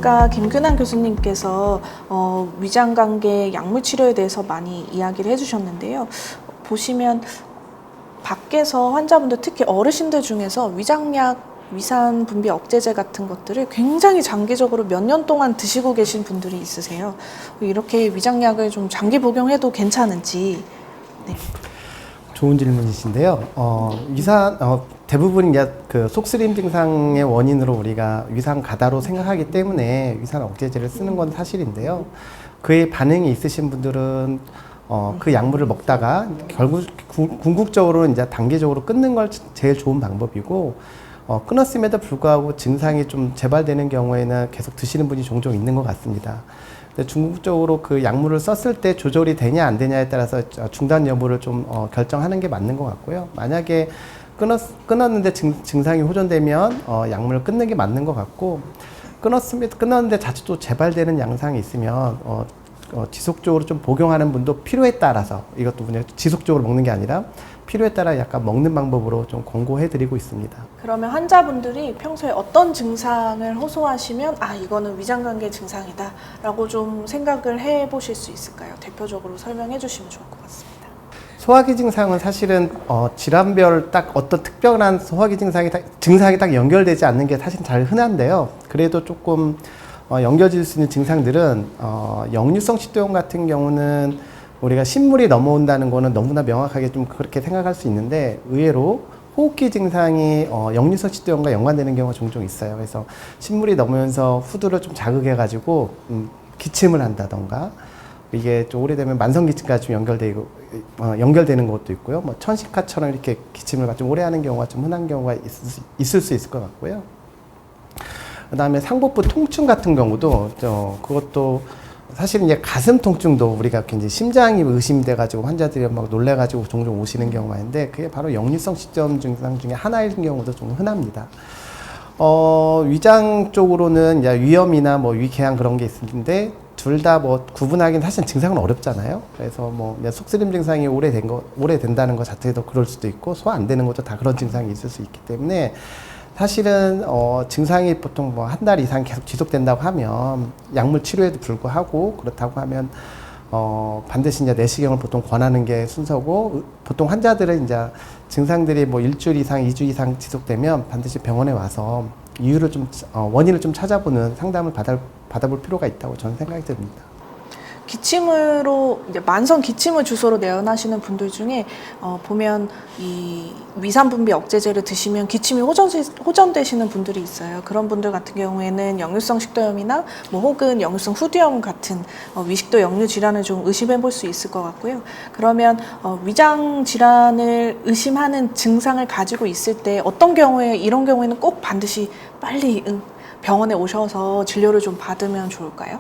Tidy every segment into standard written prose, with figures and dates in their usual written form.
아까 김근환 교수님께서 위장관계 약물 치료에 대해서 많이 이야기를 해주셨는데요. 보시면 밖에서 환자분들, 특히 어르신들 중에서 위장약, 위산 분비 억제제 같은 것들을 굉장히 장기적으로 몇 년 동안 드시고 계신 분들이 있으세요. 이렇게 위장약을 좀 장기 복용해도 괜찮은지. 네. 좋은 질문이신데요. 대부분 이제 그 속쓰림 증상의 원인으로 우리가 위산 가다로 생각하기 때문에 위산 억제제를 쓰는 건 사실인데요. 그의 반응이 있으신 분들은 그 약물을 먹다가 결국 궁극적으로는 이제 단계적으로 끊는 걸 제일 좋은 방법이고, 끊었음에도 불구하고 증상이 좀 재발되는 경우에는 계속 드시는 분이 종종 있는 것 같습니다. 근데 중국적으로 그 약물을 썼을 때 조절이 되냐 안 되냐에 따라서 중단 여부를 좀 결정하는 게 맞는 것 같고요. 만약에 끊었는데 증상이 호전되면 약물을 끊는 게 맞는 것 같고, 끊었는데 자칫 또 재발되는 양상이 있으면 지속적으로 좀 복용하는 분도 필요에 따라서, 이것도 그냥 지속적으로 먹는 게 아니라 필요에 따라 약간 먹는 방법으로 좀 권고해 드리고 있습니다. 그러면 환자분들이 평소에 어떤 증상을 호소하시면 이거는 위장관계 증상이다 라고 좀 생각을 해 보실 수 있을까요? 대표적으로 설명해 주시면 좋을 것 같습니다. 소화기 증상은 사실은 질환별 딱 어떤 특별한 소화기 증상이 딱 연결되지 않는 게 사실 잘 흔한데요. 그래도 조금 연결될 수 있는 증상들은 역류성 식도염 같은 경우는 우리가 신물이 넘어온다는 거는 너무나 명확하게 좀 그렇게 생각할 수 있는데, 의외로 호흡기 증상이 역류성 식도염과 연관되는 경우가 종종 있어요. 그래서 신물이 넘으면서 후두를 좀 자극해가지고 기침을 한다던가, 이게 좀 오래되면 만성기침까지 좀 연결되는 것도 있고요. 뭐 천식화처럼 이렇게 기침을 좀 오래 하는 경우가 좀 흔한 경우가 있을 수 있을 것 같고요. 그 다음에 상복부 통증 같은 경우도 그것도 사실 이제 가슴 통증도 우리가 굉장히 심장이 의심돼가지고 환자들이 막 놀래가지고 종종 오시는 경우가 있는데, 그게 바로 역류성 식도염 증상 중에 하나인 경우도 좀 흔합니다. 위장 쪽으로는 이제 위염이나 뭐 위궤양 그런 게 있는데, 둘 다 뭐 구분하기는 사실 증상은 어렵잖아요. 그래서 뭐 속쓰림 증상이 오래된다는 것 자체도 그럴 수도 있고, 소화 안 되는 것도 다 그런 증상이 있을 수 있기 때문에, 사실은 증상이 보통 뭐 한 달 이상 계속 지속된다고 하면, 약물 치료에도 불구하고 그렇다고 하면 반드시 이제 내시경을 보통 권하는 게 순서고, 보통 환자들은 이제 증상들이 뭐 일주일 이상, 2주 이상 지속되면 반드시 병원에 와서 이유를 원인을 좀 찾아보는 상담을 받아볼 필요가 있다고 저는 생각이 듭니다. 기침으로 이제 만성 기침을 주소로 내원하시는 분들 중에 보면 이 위산 분비 억제제를 드시면 기침이 호전되시는 분들이 있어요. 그런 분들 같은 경우에는 역류성 식도염이나 뭐 혹은 역류성 후두염 같은 위식도 역류 질환을 좀 의심해 볼 수 있을 것 같고요. 그러면 위장 질환을 의심하는 증상을 가지고 있을 때 어떤 경우에, 이런 경우에는 꼭 반드시 빨리 병원에 오셔서 진료를 좀 받으면 좋을까요?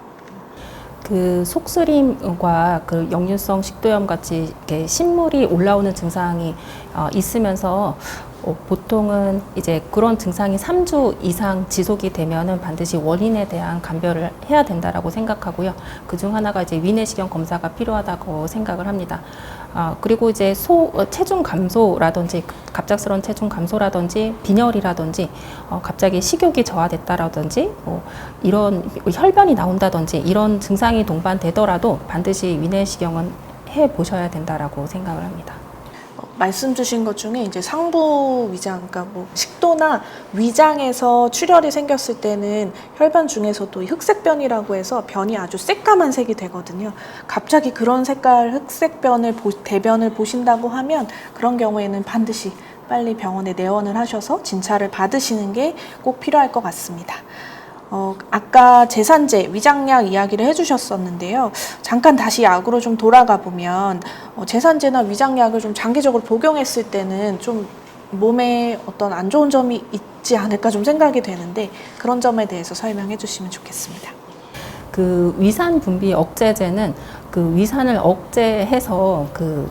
그 속쓰림과 그 역류성 식도염 같이 이렇게 신물이 올라오는 증상이 있으면서 보통은 이제 그런 증상이 3주 이상 지속이 되면은 반드시 원인에 대한 감별을 해야 된다라고 생각하고요. 그중 하나가 이제 위내시경 검사가 필요하다고 생각을 합니다. 그리고 이제 체중 감소라든지, 갑작스러운 체중 감소라든지, 빈혈이라든지, 갑자기 식욕이 저하됐다라든지, 이런 혈변이 나온다든지, 이런 증상이 동반되더라도 반드시 위내시경은 해 보셔야 된다라고 생각을 합니다. 말씀 주신 것 중에 이제 상부 위장, 그러니까 뭐 식도나 위장에서 출혈이 생겼을 때는 혈변 중에서도 흑색변이라고 해서 변이 아주 새까만 색이 되거든요. 갑자기 그런 색깔 흑색변을 대변을 보신다고 하면, 그런 경우에는 반드시 빨리 병원에 내원을 하셔서 진찰을 받으시는 게 꼭 필요할 것 같습니다. 아까 제산제, 위장약 이야기를 해주셨었는데요. 잠깐 다시 약으로 좀 돌아가 보면 제산제나 위장약을 좀 장기적으로 복용했을 때는 좀 몸에 어떤 안 좋은 점이 있지 않을까 좀 생각이 되는데, 그런 점에 대해서 설명해 주시면 좋겠습니다. 그 위산 분비 억제제는 그 위산을 억제해서 그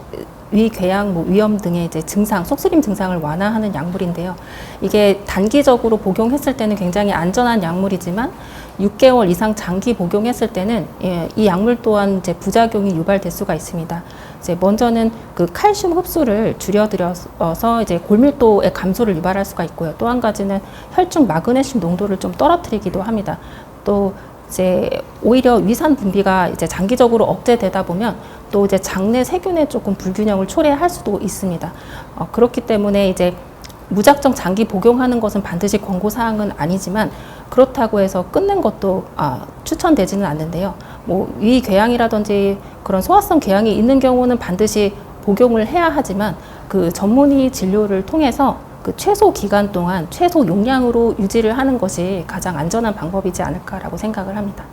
위궤양, 위염 등의 이제 증상, 속쓰림 증상을 완화하는 약물인데요. 이게 단기적으로 복용했을 때는 굉장히 안전한 약물이지만 6개월 이상 장기 복용했을 때는 이 약물 또한 이제 부작용이 유발될 수가 있습니다. 이제 먼저는 그 칼슘 흡수를 줄여들여서 이제 골밀도의 감소를 유발할 수가 있고요. 또 한 가지는 혈중 마그네슘 농도를 좀 떨어뜨리기도 합니다. 또 이제 오히려 위산 분비가 이제 장기적으로 억제되다 보면 또 이제 장내 세균에 조금 불균형을 초래할 수도 있습니다. 그렇기 때문에 이제 무작정 장기 복용하는 것은 반드시 권고 사항은 아니지만 그렇다고 해서 끊는 것도 추천되지는 않는데요. 뭐 위궤양이라든지 그런 소화성 궤양이 있는 경우는 반드시 복용을 해야 하지만 그 전문의 진료를 통해서 그 최소 기간 동안 최소 용량으로 유지를 하는 것이 가장 안전한 방법이지 않을까라고 생각을 합니다.